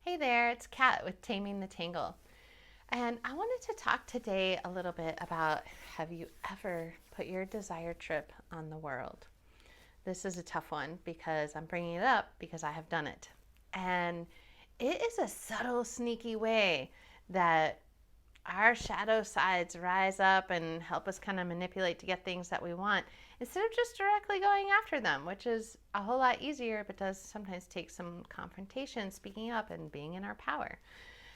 Hey there, it's Kat with Taming the Tangle. And I wanted to talk today a little bit about, have you ever put your desire trip on the world? This is a tough one because I'm bringing it up because I have done it. And it is a subtle, sneaky way that our shadow sides rise up and help us kind of manipulate to get things that we want instead of just directly going after them, which is a whole lot easier, but does sometimes take some confrontation, speaking up, and being in our power.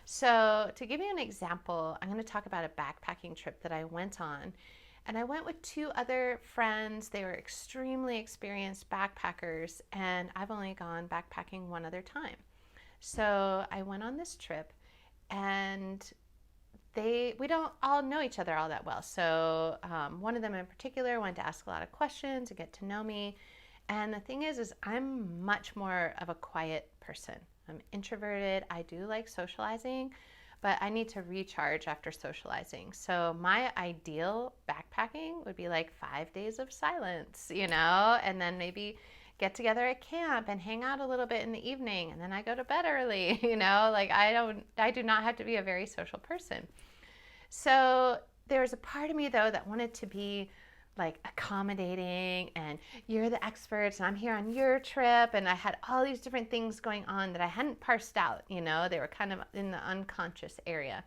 So, to give you an example, I'm going to talk about a backpacking trip that I went on. And I went with two other friends. They were extremely experienced backpackers, and I've only gone backpacking one other time. So, I went on this trip, and we don't all know each other all that well. So one of them in particular wanted to ask a lot of questions and get to know me. And the thing is I'm much more of a quiet person. I'm introverted. I do like socializing, but I need to recharge after socializing. So my ideal backpacking would be like 5 days of silence, and then maybe get together at camp and hang out a little bit in the evening, and then I go to bed early. Like I do not have to be a very social person. So there was a part of me though that wanted to be like accommodating, and you're the experts and I'm here on your trip, and I had all these different things going on that I hadn't parsed out. They were kind of in the unconscious area.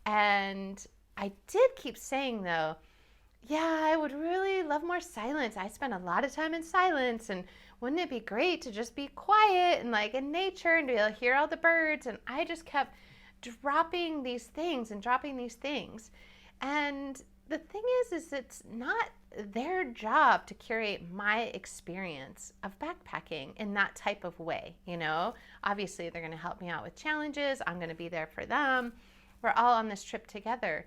And I did keep saying though, yeah, I would really love more silence. I spend a lot of time in silence, and wouldn't it be great to just be quiet and like in nature and be able to hear all the birds? And I just kept dropping these things and dropping these things. And the thing is it's not their job to curate my experience of backpacking in that type of way. Obviously they're going to help me out with challenges. I'm going to be there for them. We're all on this trip together.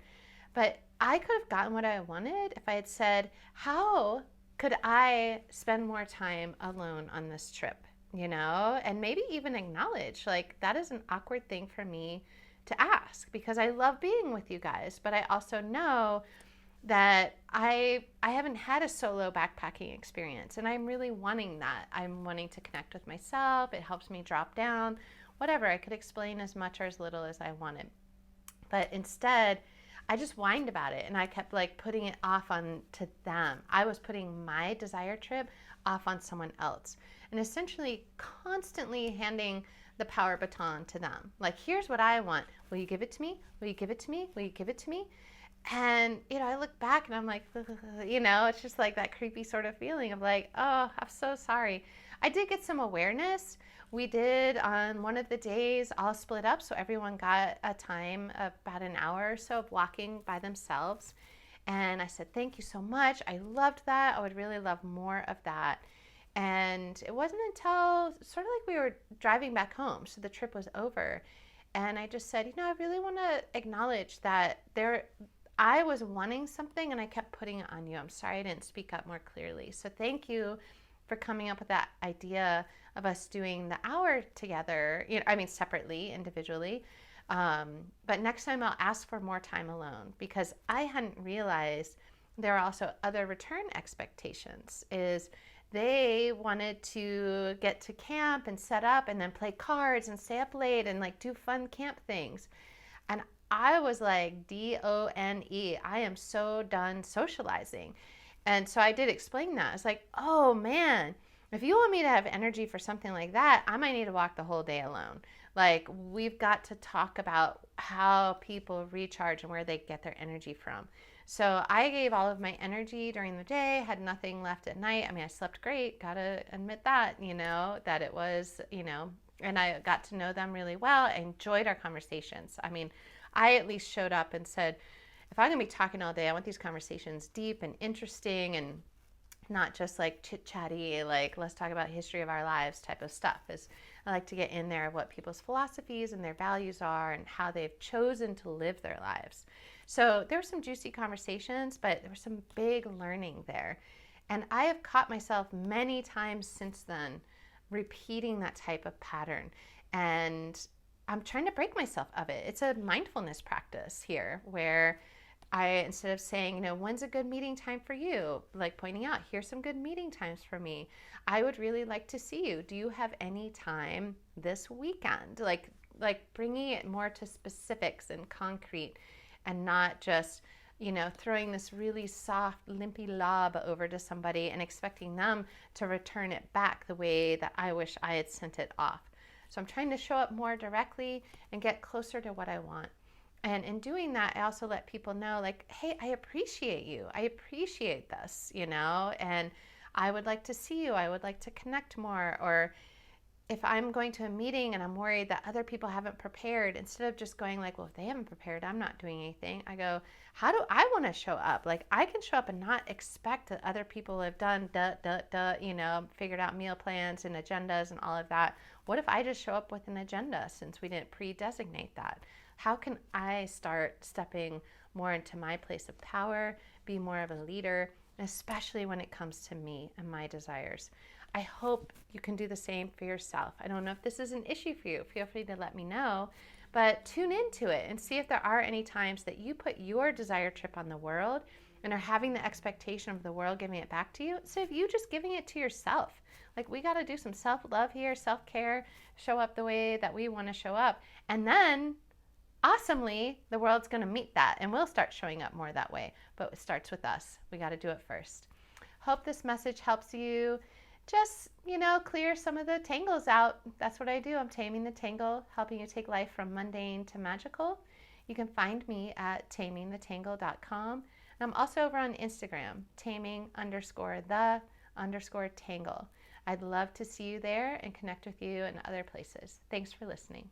But I could have gotten what I wanted if I had said, how could I spend more time alone on this trip? And maybe even acknowledge like that is an awkward thing for me to ask, because I love being with you guys, but I also know that I haven't had a solo backpacking experience, and I'm really wanting that. I'm wanting to connect with myself. It helps me drop down, whatever. I could explain as much or as little as I wanted. But instead, I just whined about it, and I kept like putting it off on to them. I was putting my desire trip off on someone else, and essentially constantly handing the power baton to them. Like, here's what I want. Will you give it to me? Will you give it to me? Will you give it to me? And, I look back and I'm like, it's just like that creepy sort of feeling of like, oh, I'm so sorry. I did get some awareness. We did on one of the days all split up. So everyone got a time of about an hour or so of walking by themselves. And I said, thank you so much. I loved that. I would really love more of that. And it wasn't until sort of like we were driving back home, so the trip was over, and I just said, I really want to acknowledge that I was wanting something and I kept putting it on you. I'm sorry I didn't speak up more clearly. So thank you for coming up with that idea of us doing the hour together, separately, individually. But next time I'll ask for more time alone, because I hadn't realized there are also other return expectations. They wanted to get to camp and set up and then play cards and stay up late and like do fun camp things. And I was like, DONE, I am so done socializing. And so I did explain that. It's like, oh man, if you want me to have energy for something like that, I might need to walk the whole day alone. Like, we've got to talk about how people recharge and where they get their energy from. So I gave all of my energy during the day, had nothing left at night. I slept great, gotta admit that, that it was, and I got to know them really well. I enjoyed our conversations. I at least showed up and said, if I'm gonna be talking all day, I want these conversations deep and interesting and not just like chit-chatty, like let's talk about history of our lives type of stuff. I like to get in there of what people's philosophies and their values are and how they've chosen to live their lives. So there were some juicy conversations, but there was some big learning there. And I have caught myself many times since then repeating that type of pattern. And I'm trying to break myself of it. It's a mindfulness practice here where instead of saying, when's a good meeting time for you? Like pointing out, here's some good meeting times for me. I would really like to see you. Do you have any time this weekend? Like like bringing it more to specifics and concrete, and not just, throwing this really soft, limpy lob over to somebody and expecting them to return it back the way that I wish I had sent it off. So I'm trying to show up more directly and get closer to what I want. And in doing that, I also let people know, like, hey, I appreciate you. I appreciate this, and I would like to see you. I would like to connect more. Or if I'm going to a meeting and I'm worried that other people haven't prepared, instead of just going like, well, if they haven't prepared, I'm not doing anything, I go, how do I want to show up? Like, I can show up and not expect that other people have done figured out meal plans and agendas and all of that. What if I just show up with an agenda, since we didn't pre-designate that? How can I start stepping more into my place of power, be more of a leader, especially when it comes to me and my desires? I hope you can do the same for yourself. I don't know if this is an issue for you. Feel free to let me know, but tune into it and see if there are any times that you put your desire trip on the world and are having the expectation of the world giving it back to you, instead of you just giving it to yourself. Like, we got to do some self-love here, self-care, show up the way that we want to show up. And then awesomely, the world's going to meet that, and we'll start showing up more that way. But it starts with us. We got to do it first. Hope this message helps you just, clear some of the tangles out. That's what I do. I'm taming the tangle, helping you take life from mundane to magical. You can find me at tamingthetangle.com. And I'm also over on Instagram, taming_the_tangle. I'd love to see you there and connect with you in other places. Thanks for listening.